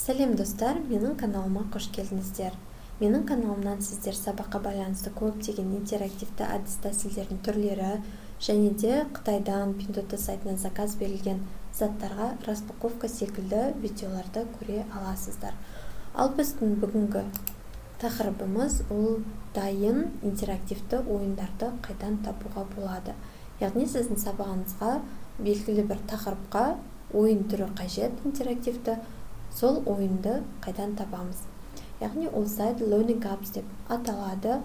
Сәлем достар, менің каналыма қош келдіңіздер. Менің каналымнан сіздер сабаққа байланысты көптеген интерактивті әдіс-тәсілдердің түрлері және де Қытайдан Pinduoduo сайтынан заказ берілген заттарға распаковка секілді видеоларды көре аласыздар. Ал біздің бүгінгі тақырыбымыз ол дайын интерактивті ойындарды қайдан табуға болады. Яғни сіздің сабағыңызға белгілі бір тақырыпқа ойын түрі қажет интерактивті, сол ойынды қайдан табамыз. Яғни ол сайт Learning Apps деп аталады.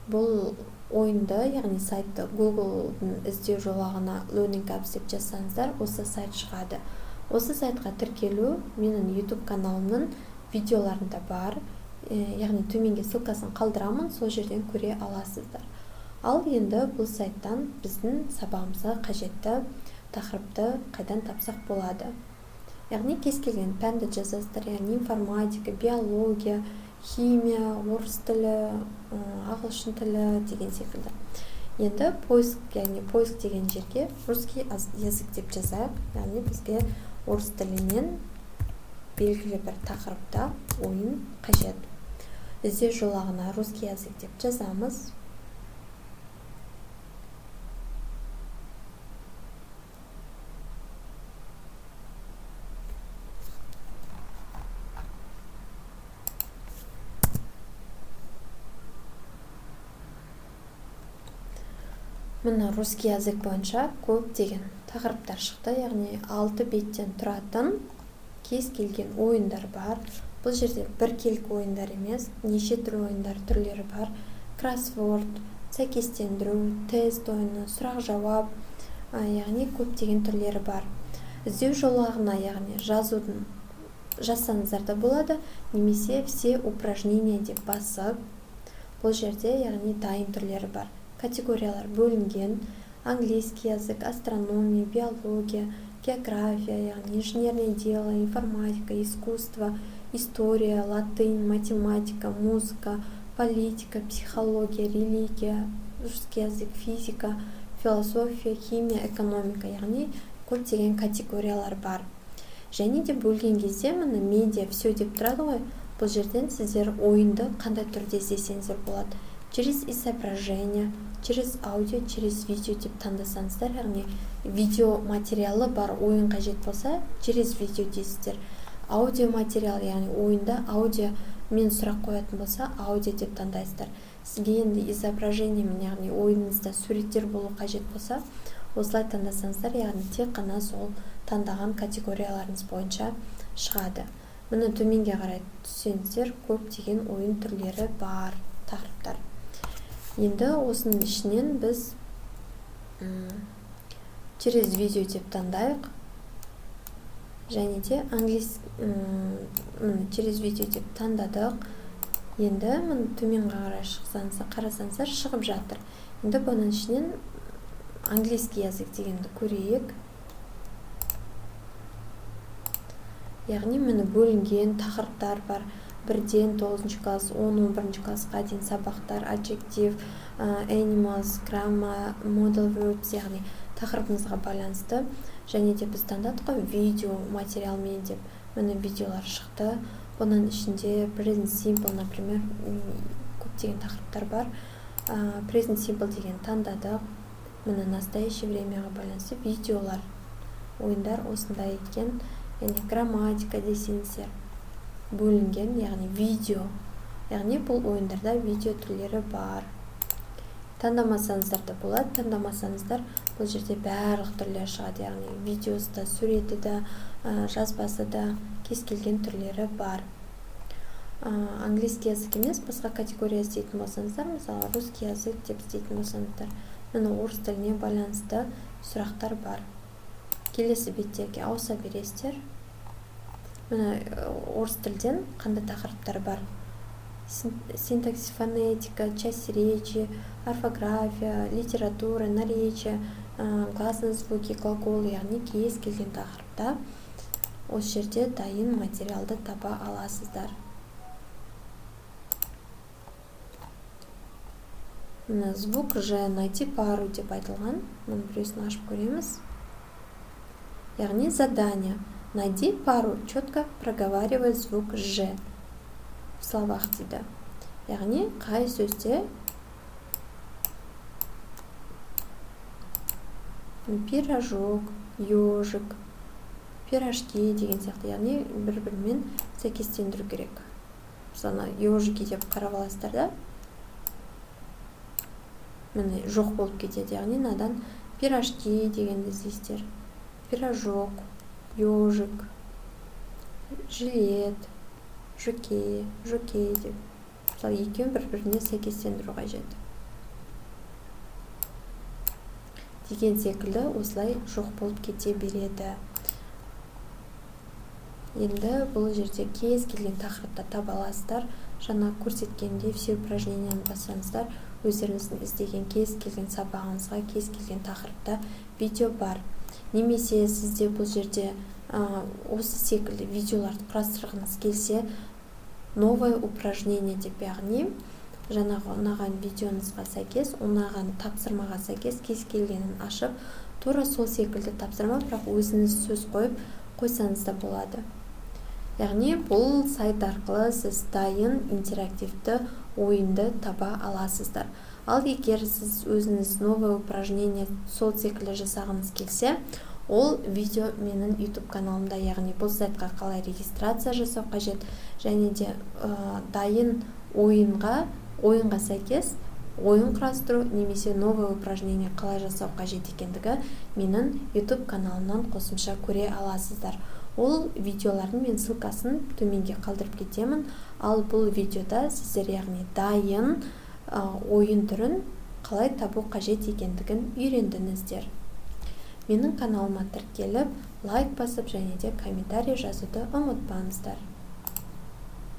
Бұл ойынды, яғни сайтты Google-дың іздеу жолағына Learning Apps деп жазсаңыздар, осы сайт шығады. Осы сайтқа тіркелу менің YouTube каналымның видеоларында бар. Яғни төменге ссылкасын қалдырамын, сол жерден көре аласыздар. Ал енді бұл сайттан біздің сабағымызға қажетті тақырыпты қайдан тапсақ болады. Яғни кез келген пәнді жазасыздар, яғни информатика, биология, химия, орыс тілі, ағылшын тілі деген секілді. Енді поиск деген жерге русский язык деп жазайық. Яғни бізге орыс тілінен белгілі бір тақырыпта ойын қажет. Іздеу жолағына русский язык деп жазамыз. Мына русский язык бойынша көптеген тақырыптар шықты, яғни 6 беттен тұратын кез келген ойындар бар. Бұл жерде біркелкі ойындар емес, неше түрлі ойындар түрлері бар. Кроссворд, сәйкестендіру, тест ойыны, сұрақ-жауап, яғни көптеген түрлері бар. Іздеу жолағына, яғни жазсаңыздар да болады, немесе все упражнения деп басып, бұл жерде яғни дайын түрлері бар. Категориялар бөлінген: английский язык, астрономия, биология, география, яғни инженерное дело, информатика, искусство, история, латынь, математика, музыка, политика, психология, религия, русский язык, физика, философия, химия, экономика, яғни көптеген категориялар бар. Және де бөлген кезде мына медиа все деп тұрады ғой, бұл жерден сіздер ойынды қандай түрде іздесеңіздер болады. Через изображение, через аудио, через видео деп таңдасаңыздар, яғни видео материалы бар ойын қажет болса, через видео дейсіздер. Аудио материал, яғни ойында аудио мен сұрақ қоятын болса, аудио деп таңдайсыздар. Сізге енді изображение мен, яғни ойыныңызда суреттер болу қажет болса, осылай таңдасаңыздар, яғни тек қана сол таңдаған категорияларыңыз бойынша шығады. Мұны төменге қарай түссеңіздер, көптеген ойын түрлері бар, тақырыптар. Енді осының ішінен біз через видео деп таңдайық. Және де через видео деп таңдадық. Енді төменге қарай қарасаңыздар, шығып жатыр. Енді бұның ішінен английский язык дегенді көрейік. Яғни мені бөлінген тақырыптар бар. 1-ден 9 класс, 10-11 классқа дейін сабақтар, adjective, animals, grammar, modal verbs, яғни тақырыбымызға байланысты. Және де біз таңдадық қой видео материалмен деп. Міне видеолар шықты. Бұның ішінде present simple, например, көптеген тақырыптар бар. Present simple деген таңдадық. Міне настоящее времяға байланысты видеолар, ойындар осындай екен. Яғни грамматика десеңіздер бөлінген, яғни видео. Яғни бұл ойындарда видео түрлері бар. Таңдамасаңыздар да болады, таңдамасаңыздар бұл жерде барлық түрлері шығады. Яғни видеосы да, суреті да, жазбасы да, кез келген түрлері бар. Английский язык емес, басқа категория іздейтін болсаңыздар, мысалы русский язык деп іздейтін болсаңыздар, міне орыс тіліне байланысты сұрақтар бар. Келесі беттерге ауыса бересіздер. Міне орыс тілден қандай тақырыптар бар. Синтаксис, фонетика, часть речи, орфография, литература, наречие, гласные звуки, глаголы, яғни кез келген тақырыпта осы жерде дайын материалды таба аласыздар. Міне звук же найти пару деп айтылған. Мұны біреусін ашып көреміз. Яғни задание. найди пару, четко проговаривай звук ж в словах дейді. Яғни қай сөзде пирожок, ежик, пирожки деген сияқты, яғни бір-бірімен сәйкестендіру керек. Мысалы, ежики деп қарап аласыздар да, міне жоқ болып кетеді, яғни надан пирожки дегенді іздейсіздер. Пирожок, ежик, жилет, жокей деп. Мысалы, екеуін бір-біріне сәйкестендіру қажет. Деген секілді осылай жоқ болып кете береді. Енді бұл жерде кез келген тақырыпта таба аласыздар. Жаңа көрсеткендей все упражненияны бассаңыздар, өздеріңіздің іздеген кез келген сабағыңызға, кез келген тақырыпта видео бар. Немесе сізде бұл жерде осы секілді видеоларды құрастырғыңыз келсе, новое упражнение деп, яғни жаңағы ұнаған видеоңызға сәйкес, ұнаған тапсырмаға сәйкес кез келгенін ашып, тура сол секілді тапсырма, бірақ өзіңіз сөз қойып қойсаңыз да болады. Яғни бұл сайт арқылы сіз дайын интерактивті ойынды таба аласыздар. Ал егер сіз өзіңіз новое упражнение сол секілді жасағыңыз келсе, ол видео менің YouTube каналымда, яғни бұл сайтқа қалай регистрация жасау қажет, және де дайын ойынға сәйкес ойын құрастыру немесе новое упражнение қалай жасау қажет екендігі менің YouTube каналымнан қосымша көре аласыздар. Ол видеолардың мен ссылкасын төменге қалдырып кетемін. Ал бұл видеода сіздер яғни дайын ойын түрін қалай табу қажет екендігін үйрендіңіздер. Менің каналыма тіркеліп, лайк басып және де комментарий жазуды ұмытпаңыздар.